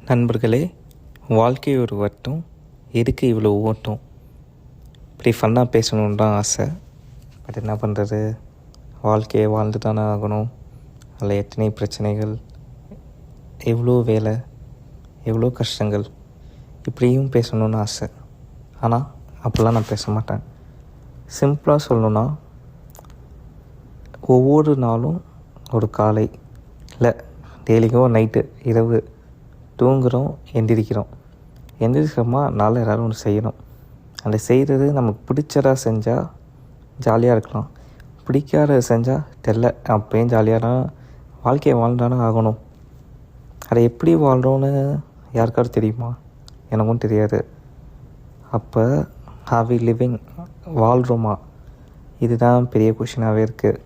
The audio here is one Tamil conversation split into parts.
நண்பர்களே, வாழ்க்கை ஒரு வட்டம், எதுக்கு இவ்வளோ ஓட்டம்? இப்படி ஃபன்னாக பேசணுன்னு தான் ஆசை. பட் என்ன பண்ணுறது, வாழ்க்கையை வாழ்ந்து தானே ஆகணும். அதில் எத்தனை பிரச்சனைகள், எவ்வளோ வேலை, எவ்வளோ கஷ்டங்கள், இப்படியும் பேசணுன்னு ஆசை. ஆனால் அப்படிலாம் நான் பேச மாட்டேன். சிம்பிளாக சொல்லணுன்னா, ஒவ்வொரு நாளும் ஒரு காலை இல்லை டெய்லிக்கும் நைட்டு இரவு தூங்குகிறோம், எந்திரிக்கிறோமா நாளை எல்லோரும் ஒன்று செய்யணும். அந்த செய்கிறது நமக்கு பிடிச்சதாக செஞ்சால் ஜாலியாக இருக்கலாம், பிடிக்காத செஞ்சால் தெரில அப்பயும் ஜாலியாக தான் வாழ்க்கையை வாழ்ந்தானே ஆகணும். அதை எப்படி வாழ்கிறோன்னு யாருக்காவது தெரியுமா? எனக்கும் தெரியாது. அப்போ ஹாவ் வி லிவிங், வாழ்கிறோமா? இதுதான் பெரிய கொஷினாகவே இருக்குது.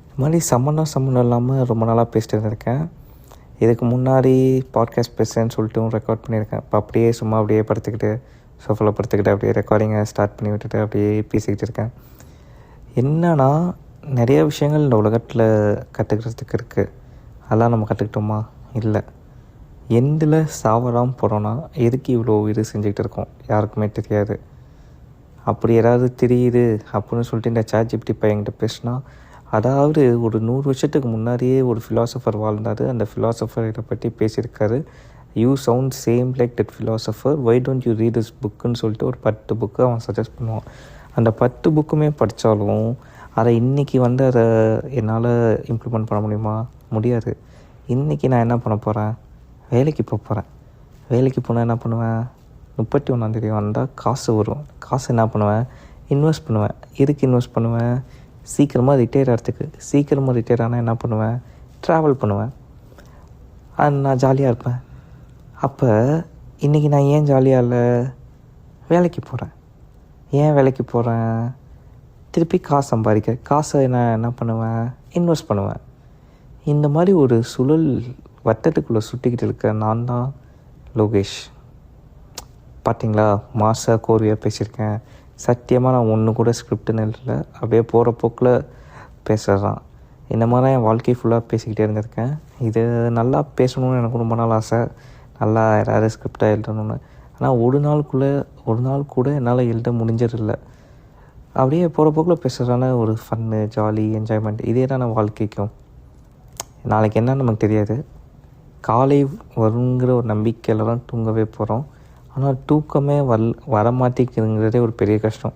இது மாதிரி சம்மந்தம் இல்லாமல் ரொம்ப நாளாக பேசிட்டு இருந்திருக்கேன். இதுக்கு முன்னாடி பாட்காஸ்ட் பேசுகிறேன்னு சொல்லிட்டு ரெக்கார்ட் பண்ணியிருக்கேன். இப்போ அப்படியே படுத்துக்கிட்டு சோஃபாவில் படுத்துக்கிட்டு அப்படியே ரெக்கார்டிங்கை ஸ்டார்ட் பண்ணி விட்டுட்டு அப்படியே பேசிக்கிட்டு இருக்கேன். என்னன்னா, நிறைய விஷயங்கள் இந்த உலகத்தில் கற்றுக்கிறதுக்கு இருக்குது. அதெல்லாம் நம்ம கற்றுக்கிட்டோமா? இல்லை. எந்தில் சாவராமல் போகிறோன்னா எதுக்கு இவ்வளோ இது செஞ்சுக்கிட்டு இருக்கோம்? யாருக்குமே தெரியாது. அப்படி ஏதாவது தெரியுது அப்படின்னு சொல்லிட்டு இந்த ChatGPT பையன்கிட்ட பேசினா, அதாவது ஒரு 100 வருஷத்துக்கு முன்னாடியே ஒரு ஃபிலாசபர் வாழ்ந்தார். அந்த ஃபிலாசபர் இதை பற்றி பேசியிருக்காரு. You sound same like that philosopher, why don't you read this புக்குன்னு சொல்லிட்டு ஒரு 10 புக்கு அவன் சஜஸ்ட் பண்ணுவான். அந்த 10 புக்குமே படித்தாலும் அதை இன்றைக்கி அதை என்னால் இம்ப்ளிமெண்ட் பண்ண முடியுமா? முடியாது. இன்றைக்கி நான் என்ன பண்ண போகிறேன்? வேலைக்கு போகிறேன். வேலைக்கு போனால் என்ன பண்ணுவேன்? 31 வந்தால் காசு வரும். காசு என்ன பண்ணுவேன்? இன்வெஸ்ட் பண்ணுவேன். எதுக்கு இன்வெஸ்ட் பண்ணுவேன்? சீக்கிரமாக ரிட்டையர் ஆகிறதுக்கு. சீக்கிரமாக ரிட்டையர் ஆனால் என்ன பண்ணுவேன்? ட்ராவல் பண்ணுவேன். நான் ஜாலியாக இருப்பேன். அப்போ இன்றைக்கி நான் ஏன் ஜாலியாக இல்லை? வேலைக்கு போகிறேன். ஏன் வேலைக்கு போகிறேன்? திருப்பி காசு சம்பாதிக்க. காசை நான் என்ன பண்ணுவேன்? இன்வெஸ்ட் பண்ணுவேன். இந்த மாதிரி ஒரு சுழல் வட்டத்துக்குள்ளே சுட்டிக்கிட்டு இருக்க நான் தான் லோகேஷ். பார்த்தீங்களா, மாசா கோர்வையாக பேசியிருக்கேன். சத்தியமாக நான் ஒன்று கூட ஸ்கிரிப்டுன்னு இல்லை, அப்படியே போகிற போக்கில் பேசுகிறதான். இந்த மாதிரி தான் என் வாழ்க்கை ஃபுல்லாக பேசிக்கிட்டே இருந்திருக்கேன். இது நல்லா பேசணும்னு எனக்கு ரொம்ப நாள் ஆசை, நல்லா யாராவது ஸ்கிரிப்டாக எழுதணும்னு. ஆனால் ஒரு நாள் கூட என்னால் எழுத முடிஞ்சதில்லை. அப்படியே போகிற போக்கில் பேசுகிறதான ஒரு ஃபன்னு, ஜாலி, என்ஜாய்மெண்ட், இதே தான் நான் வாழ்க்கைக்கும். நாளைக்கு என்னன்னு நமக்கு தெரியாது. காலை வருங்கிற ஒரு நம்பிக்கையில் தான் தூங்கவே போகிறோம். ஆனால் தூக்கமே வரமாட்டேங்கிறதே ஒரு பெரிய கஷ்டம்.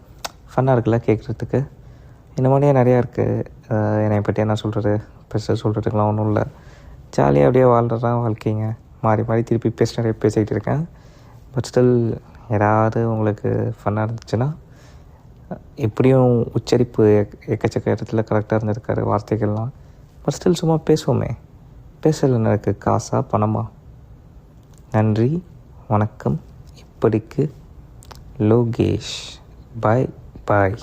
ஃபன்னாக இருக்குல்ல கேட்குறதுக்கு. இந்த மாதிரியே நிறையா இருக்குது. என்னை பற்றி என்ன சொல்கிறது, சொல்கிறதுக்கெலாம் ஒன்றும் இல்லை. ஜாலியாக அப்படியே வாழ்கிறதான் வாழ்க்கைங்க. மாறி திருப்பி பேசிக்கிட்டு இருக்கேன். பட் ஸ்டில் யாராவது உங்களுக்கு ஃபன்னாக இருந்துச்சுன்னா, எப்படியும் உச்சரிப்பு எக்கச்சக்க இடத்துல கரெக்டாக இருந்திருக்காரு வார்த்தைகள்லாம். பட் ஸ்டில் சும்மா பேசுவோமே. பேசலைன்னு இருக்குது காசா பணமா? நன்றி, வணக்கம். இப்படிக்கு லோகேஷ். பாய்.